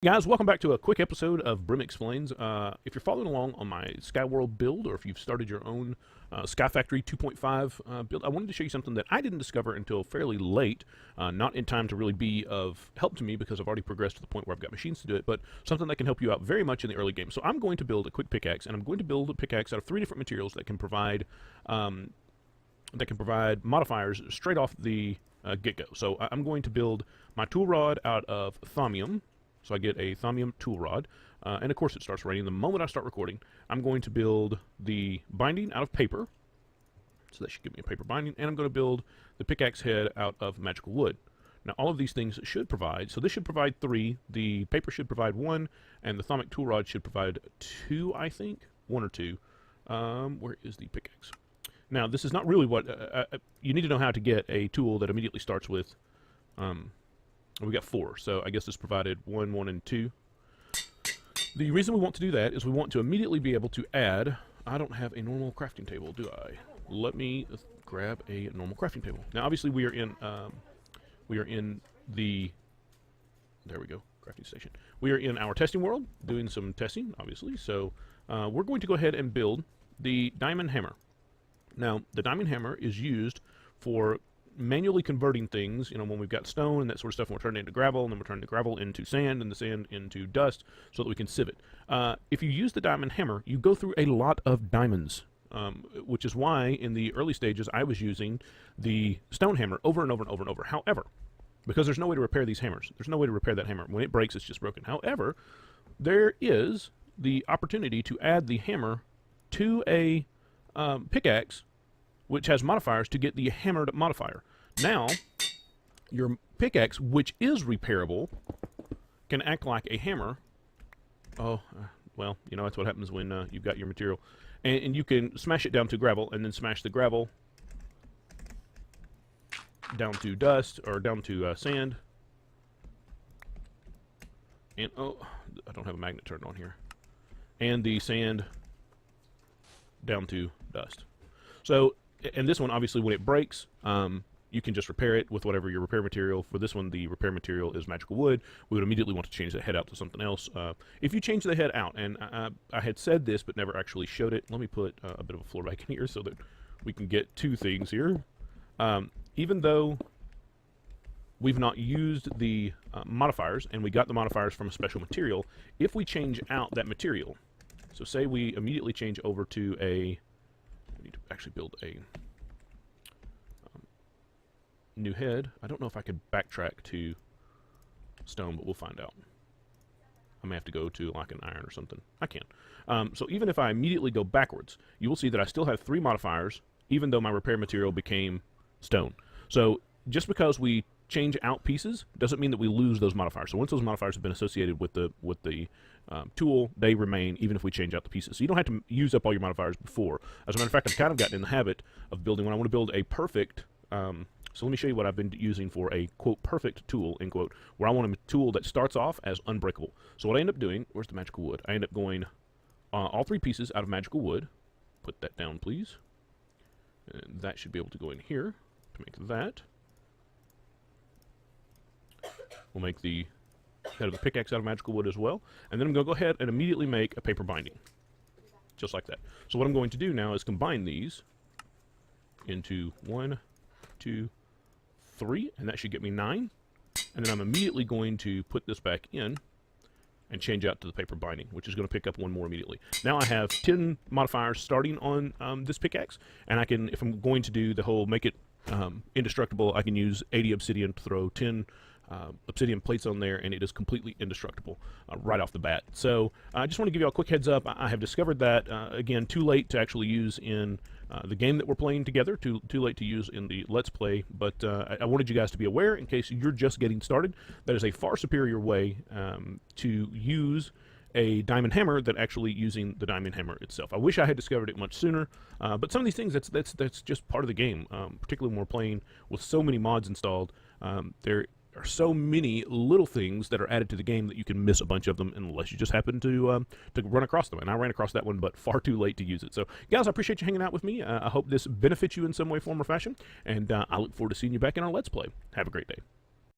Guys, welcome back to a quick episode of BRiM Explains. If you're following along on my SkyWorld build, or if you've started your own Sky Factory 2.5 build, I wanted to show you something that I didn't discover until fairly late, not in time to really be of help to me because I've already progressed to the point where I've got machines to do it, but something that can help you out very much in the early game. So I'm going to build a quick pickaxe, and I'm going to build a pickaxe out of 3 different materials that can provide modifiers straight off the get-go. So I'm going to build my tool rod out of thaumium. So I get a thaumium tool rod, and of course it starts raining the moment I start recording. I'm going to build the binding out of paper, so that should give me a paper binding, and I'm going to build the pickaxe head out of magical wood. Now all of these things should provide, so this should provide 3, the paper should provide 1, and the thaumic tool rod should provide 2, I think, 1 or 2. Where is the pickaxe? Now this is not really what, you need to know how to get a tool that immediately starts with, we got 4, so I guess this provided 1, 1, and 2. The reason we want to do that is we want to immediately be able to add. I don't have a normal crafting table, do I? Let me grab a normal crafting table. Now, obviously, we are in the. There we go, crafting station. We are in our testing world, doing some testing, obviously. So we're going to go ahead and build the diamond hammer. Now, the diamond hammer is used for manually converting things, when we've got stone and that sort of stuff, and we're turning it into gravel, and then we're turning the gravel into sand, and the sand into dust, so that we can sieve it. If you use the diamond hammer, you go through a lot of diamonds, which is why in the early stages I was using the stone hammer over and over and over and over. However, because there's no way to repair these hammers, there's no way to repair that hammer. When it breaks, it's just broken. However, there is the opportunity to add the hammer to a pickaxe, which has modifiers to get the hammered modifier. Now, your pickaxe, which is repairable, can act like a hammer. Oh, well, that's what happens when you've got your material. And you can smash it down to gravel, and then smash the gravel down to dust, or down to sand. And, oh, I don't have a magnet turned on here. And the sand down to dust. So, and this one, obviously, when it breaks, you can just repair it with whatever your repair material. For this one, the repair material is magical wood. We would immediately want to change the head out to something else. If you change the head out, and I had said this but never actually showed it. Let me put a bit of a floor back in here so that we can get 2 things here. Even though we've not used the modifiers, and we got the modifiers from a special material, if we change out that material, so say we immediately change over to a, we need to actually build a new head. I don't know if I could backtrack to stone, but we'll find out. I may have to go to like an iron or something. I can. So even if I immediately go backwards, you will see that I still have 3 modifiers, even though my repair material became stone. So just because we change out pieces doesn't mean that we lose those modifiers. So once those modifiers have been associated with the tool, they remain even if we change out the pieces. So you don't have to use up all your modifiers before. As a matter of fact, I've kind of gotten in the habit of building, when I want to build a perfect, so let me show you what I've been using for a, quote, perfect tool, end quote, where I want a tool that starts off as unbreakable. So what I end up doing, where's the magical wood? I end up going all 3 pieces out of magical wood. Put that down, please. And that should be able to go in here to make that. We'll make the head of the pickaxe out of magical wood as well. And then I'm going to go ahead and immediately make a paper binding. Just like that. So what I'm going to do now is combine these into 1, 2, 3, and that should get me 9. And then I'm immediately going to put this back in and change out to the paper binding, which is going to pick up 1 more immediately. Now I have 10 modifiers starting on this pickaxe, and I can, if I'm going to do the whole make it indestructible, I can use 80 obsidian to throw 10 obsidian plates on there, and it is completely indestructible right off the bat. So I just want to give you all a quick heads up. I have discovered that, again, too late to actually use in the game that we're playing together, too late to use in the Let's Play, but I wanted you guys to be aware in case you're just getting started. That is a far superior way to use a diamond hammer than actually using the diamond hammer itself. I wish I had discovered it much sooner, but some of these things, that's just part of the game, particularly when we're playing with so many mods installed. There are so many little things that are added to the game that you can miss a bunch of them unless you just happen to run across them. And I ran across that one, but far too late to use it. So, guys, I appreciate you hanging out with me. I hope this benefits you in some way, form, or fashion. And I look forward to seeing you back in our Let's Play. Have a great day.